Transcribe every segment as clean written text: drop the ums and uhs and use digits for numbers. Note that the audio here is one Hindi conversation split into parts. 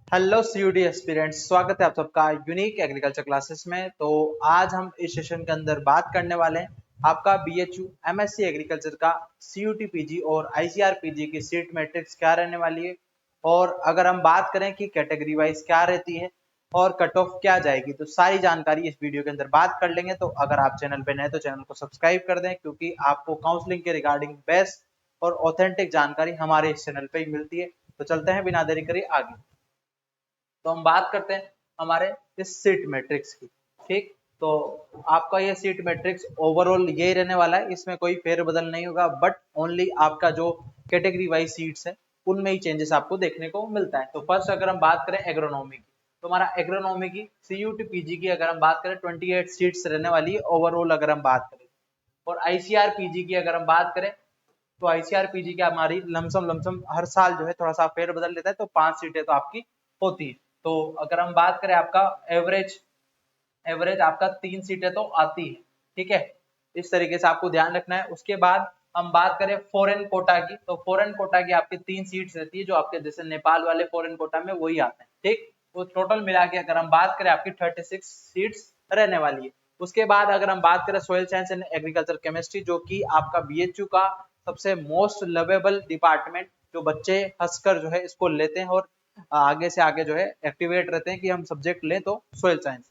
हेलो सीयूडी एस्पिरेंट्स, स्वागत है आप सबका यूनिक एग्रीकल्चर क्लासेस में। तो आज हम इस सेशन के अंदर बात करने वाले हैं आपका बीएचयू एमएससी एग्रीकल्चर का सीयूटी पीजी और आईसीआर पीजी की सीट मैट्रिक्स क्या रहने वाली है, और अगर हम बात करें कि कैटेगरी वाइज क्या रहती है और कट ऑफ क्या जाएगी, तो सारी जानकारी इस वीडियो के अंदर बात कर लेंगे। तो अगर आप चैनल पे नए तो चैनल को सब्सक्राइब कर दें, क्योंकि आपको काउंसलिंग के रिगार्डिंग बेस्ट और ऑथेंटिक जानकारी हमारे इस चैनल पे ही मिलती है। तो चलते हैं बिना देरी करे आगे। तो हम बात करते हैं हमारे इस सीट मैट्रिक्स की। ठीक, तो आपका ये सीट मैट्रिक्स ओवरऑल ये रहने वाला है, इसमें कोई फेरबदल नहीं होगा, बट ओनली आपका जो कैटेगरी वाइज सीट्स है उनमें ही चेंजेस आपको देखने को मिलता है। तो फर्स्ट अगर हम बात करें एग्रोनॉमी की, तो हमारा एग्रोनॉमी की सीयूटी पीजी की अगर हम बात करें 28 सीट्स रहने वाली है ओवरऑल अगर हम बात करें। और आईसीआर पीजी की अगर हम बात करें, तो आईसीआर पीजी की हमारी लमसम लमसम हर साल जो है थोड़ा सा फेर बदल लेता है, तो 5 सीटें तो आपकी होती है। तो अगर हम बात करें आपका एवरेज एवरेज आपका 3 सीटें तो आती है। ठीक है, इस तरीके से आपको ध्यान रखना है। उसके बाद हम बात करें फॉरेन कोटा की, तो फॉरेन कोटा की आपकी 3 सीट्स रहती है, जो आपके जैसे नेपाल वाले फॉरेन कोटा में वही आते हैं। ठीक, तो टोटल मिला के अगर हम बात करें आपकी 36 सीट्स रहने वाली है। उसके बाद अगर हम बात करें soil science and agriculture chemistry, जो कि आपका बीएचयू का सबसे मोस्ट लवेबल डिपार्टमेंट, जो बच्चे हंसकर जो है इसको लेते हैं और आगे से आगे जो है एक्टिवेट रहते हैं कि हम सब्जेक्ट लें, तो सोयल साइंस।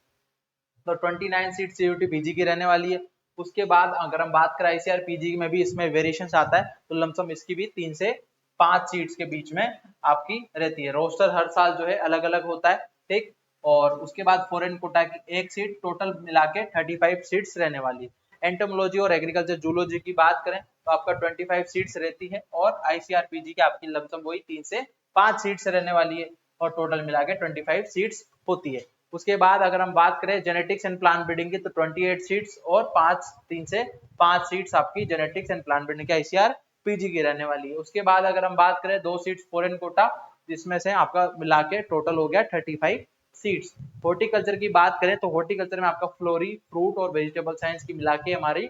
तो 29 सीट सीयूटी पीजी की रहने वाली है। उसके बाद अगर हम बात करें आईसीआर पीजी में भी इसमें वेरिएशन आता है, तो लमसम इसकी भी 3 से 5 सीट्स के बीच में आपकी रहती है। रोस्टर हर साल जो है अलग अलग होता है। ठीक, और उसके बाद फॉरेन कोटा की 1 सीट, टोटल मिला के 35 सीट्स रहने वाली है। एंटोमोलॉजी और एग्रीकल्चर जूलॉजी की बात करें तो आपका 25 सीट्स रहती है, और आईसीआर पीजी की आपकी लमसम वही 3 से 5 सीट्स रहने वाली है, और टोटल मिला के 25 सीट्स होती है। उसके बाद अगर हम बात करें जेनेटिक्स एंड प्लांट ब्रीडिंग की, तो 28 सीट्स और 3 से 5 सीट्स आपकी जेनेटिक्स एंड प्लांट ब्रीडिंग की आईसीआर पीजी की रहने वाली है। उसके बाद अगर हम बात करें 2 सीट्स फॉरेन कोटा, जिसमें से आपका मिला के टोटल हो गया 35 सीट्स। हॉर्टिकल्चर की बात करें तो हॉर्टिकल्चर में आपका फ्लोरी फ्रूट और वेजिटेबल साइंस की मिला के हमारी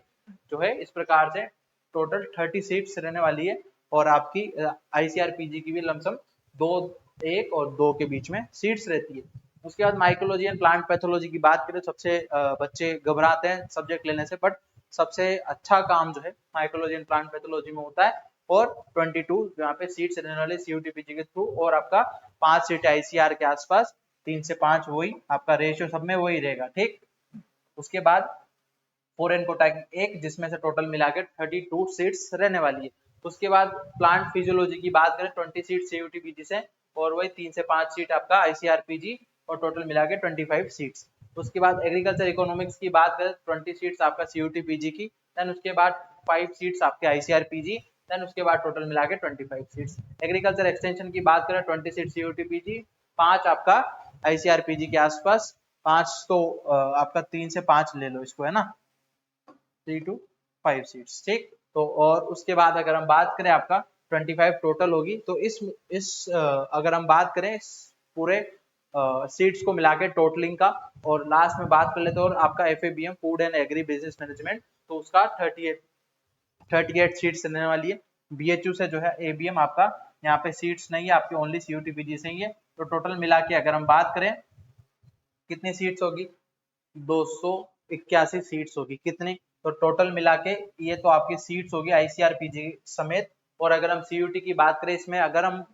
जो है इस प्रकार से टोटल 30 सीट्स रहने वाली है, और आपकी आईसीआर पीजी की भी लमसम 1 और 2 के बीच में सीट्स रहती है। उसके बाद माइकोलॉजी एंड प्लांट पैथोलॉजी की बात करें, सबसे बच्चे घबराते हैं सब्जेक्ट लेने से, बट सबसे अच्छा काम जो है माइकोलॉजी एंड प्लांट पैथोलॉजी में होता है। और 22 यहाँ पे सीट्स रहने वाले सीयूटी पीजी के थ्रू, और आपका 5 सीट आईसीआर के आसपास, 3 से 5 वही आपका रेशियो सब में वही रहेगा। ठीक, उसके बाद फॉरेन कोटा की 1, जिसमें से टोटल मिला के 32 सीट्स रहने वाली है। उसके बाद प्लांट फिजियोलॉजी की बात करें 20 सीट सीयूटी पीजी से, और वही 3 से 5 सीट आपका आईसीआर पीजी, और टोटल मिला के 25 सीट्स। उसके बाद एग्रीकल्चर इकोनॉमिक्स की बात करें 20 सीट्स आपका सीयूटी पीजी की, देन उसके बाद 5 सीट्स आपके आईसीआर पीजी, देन उसके बाद टोटल मिला के 25 सीट्स। एग्रीकल्चर एक्सटेंशन की बात करें 20 सीट सीयूटी पीजी, 5 आपका आईसीआर पीजी के आसपास, 5 तो आपका 3 से 5 ले लो इसको, है ना, 3 to 5 सीट्स। ठीक, तो और उसके बाद अगर हम बात करें आपका 25 टोटल होगी, तो अगर हम बात करें इस पूरे सीट्स को मिला के टोटलिंग का, और लास्ट में बात कर लेते हैं और आपका FABM food and agri business management, तो उसका 38 सीट्स रहने वाली है। बीएचयू से जो है एबीएम आपका यहाँ पे सीट्स नहीं है, आपकी ओनली सीयूटी पीजी से ही है। तो टोटल मिला के अगर हम बात करें कितनी सीट्स होगी, 281 सीट्स होगी। कितनी, तो टोटल मिला के ये तो आपकी सीट्स होगी आईसीआरपीजी समेत। और अगर हम सीयूटी की बात करें, इसमें अगर हम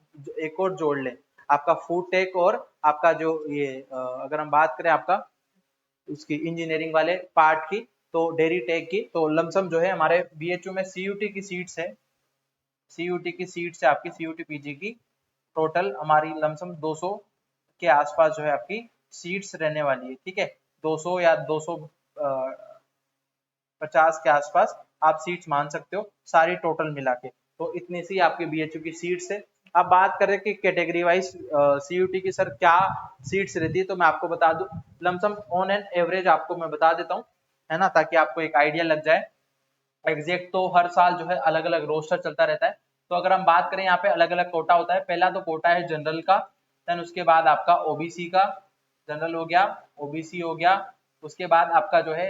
एक और जोड़ लें आपका फूड टेक, और आपका जो ये अगर हम बात करें आपका उसकी इंजीनियरिंग वाले पार्ट की, तो डेयरी टेक की, तो लमसम जो है हमारे बीएचयू में सीयूटी की सीट्स है, सीयूटी की सीट्स है आपकी सीयूटी पीजी की, टोटल हमारी लमसम 200 के आसपास जो है आपकी सीट्स रहने वाली है। ठीक है, 200 या 250 के आसपास आप सीट्स मान सकते हो सारी टोटल मिला के। तो इतनी सी आपकी बीएचयू की सीट्स है। अब बात करें कि कैटेगरी वाइज सीयूटी की सर क्या सीट्स रहती है, तो मैं आपको बता दूं, लमसम ऑन एन एवरेज आपको मैं बता देता हूँ, है ना, ताकि आपको एक आइडिया लग जाए। एग्जैक्ट तो हर साल जो है अलग अलग रोस्टर चलता रहता है। तो अगर हम बात करें यहाँ पे अलग अलग कोटा होता है। पहला तो कोटा है जनरल का, देन उसके बाद आपका ओबीसी का, जनरल हो गया, ओबीसी हो गया। उसके बाद आपका जो है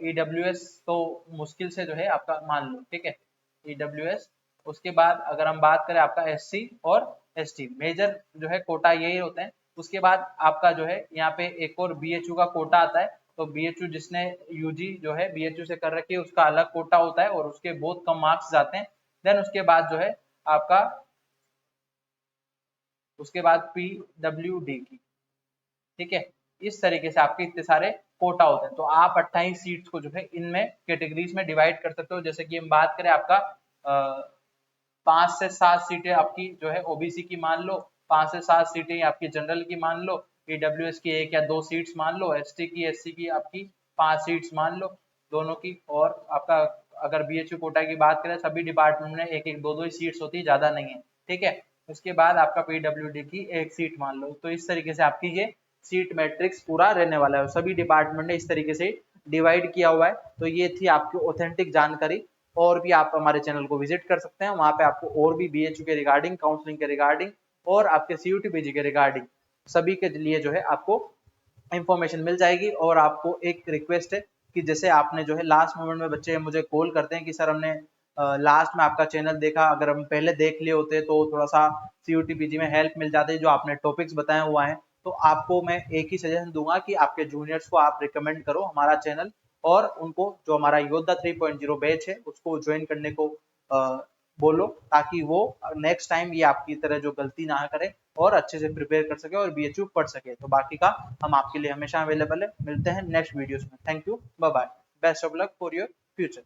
ईडब्ल्यूएस, तो मुश्किल से जो है आपका मान लो, ठीक है, ईडब्ल्यूएस। उसके बाद अगर हम बात करें आपका एससी और एसटी, मेजर जो है कोटा यही होते हैं। उसके बाद आपका जो है यहाँ पे एक और BHU का कोटा आता है। तो BHU जिसने यूजी जो है BHU से कर रखी है उसका अलग कोटा होता है और उसके बहुत कम मार्क्स जाते हैं। देन उसके बाद जो है आपका उसके बाद PWD की, ठीक है। इस तरीके से आपके इतने सारे कोटा होते हैं। तो आप 28 सीट्स को जो है इनमें कैटेगरीज में डिवाइड कर सकते हो। जैसे कि हम बात करें आपका 5 से 7 सीटें आपकी जो है ओबीसी की मान लो, 5 से 7 सीटें आपकी जनरल की मान लो, ईडब्ल्यूएस की 1 या 2 सीट्स मान लो, एसटी की एससी की आपकी 5 सीट्स मान लो दोनों की। और आपका अगर बीएचयू कोटा की बात करें सभी डिपार्टमेंट में एक एक दो दो ही सीट्स होती है, ज्यादा नहीं है, ठीक है। उसके बाद आपका पीडब्ल्यूडी की 1 सीट मान लो। तो इस तरीके से आपकी ये सीट मैट्रिक्स पूरा रहने वाला है। सभी डिपार्टमेंट ने इस तरीके से डिवाइड किया हुआ है। तो ये थी आपकी ऑथेंटिक जानकारी। और भी आप हमारे चैनल को विजिट कर सकते हैं, वहां पे आपको और भी बीएचयू के रिगार्डिंग, काउंसलिंग के रिगार्डिंग और आपके सीयूटी पीजी के रिगार्डिंग सभी के लिए जो है आपको इंफॉर्मेशन मिल जाएगी। और आपको एक रिक्वेस्ट है कि जैसे आपने जो है लास्ट मोमेंट में बच्चे मुझे कॉल करते हैं कि सर हमने लास्ट में आपका चैनल देखा, अगर हम पहले देख लिए होते तो थोड़ा सा सीयूटी पीजी में हेल्प मिल जाती, जो आपने टॉपिक्स बताए हुआ है। तो आपको मैं एक ही सजेशन दूंगा कि आपके जूनियर्स को आप रिकमेंड करो हमारा चैनल, और उनको जो हमारा योद्धा 3.0 बैच है उसको ज्वाइन करने को बोलो, ताकि वो नेक्स्ट टाइम ये आपकी तरह जो गलती ना करे और अच्छे से प्रिपेयर कर सके और बीएचयू पढ़ सके। तो बाकी का हम आपके लिए हमेशा अवेलेबल है। मिलते हैं नेक्स्ट वीडियोस में। Thank you, bye bye, best of luck for your future.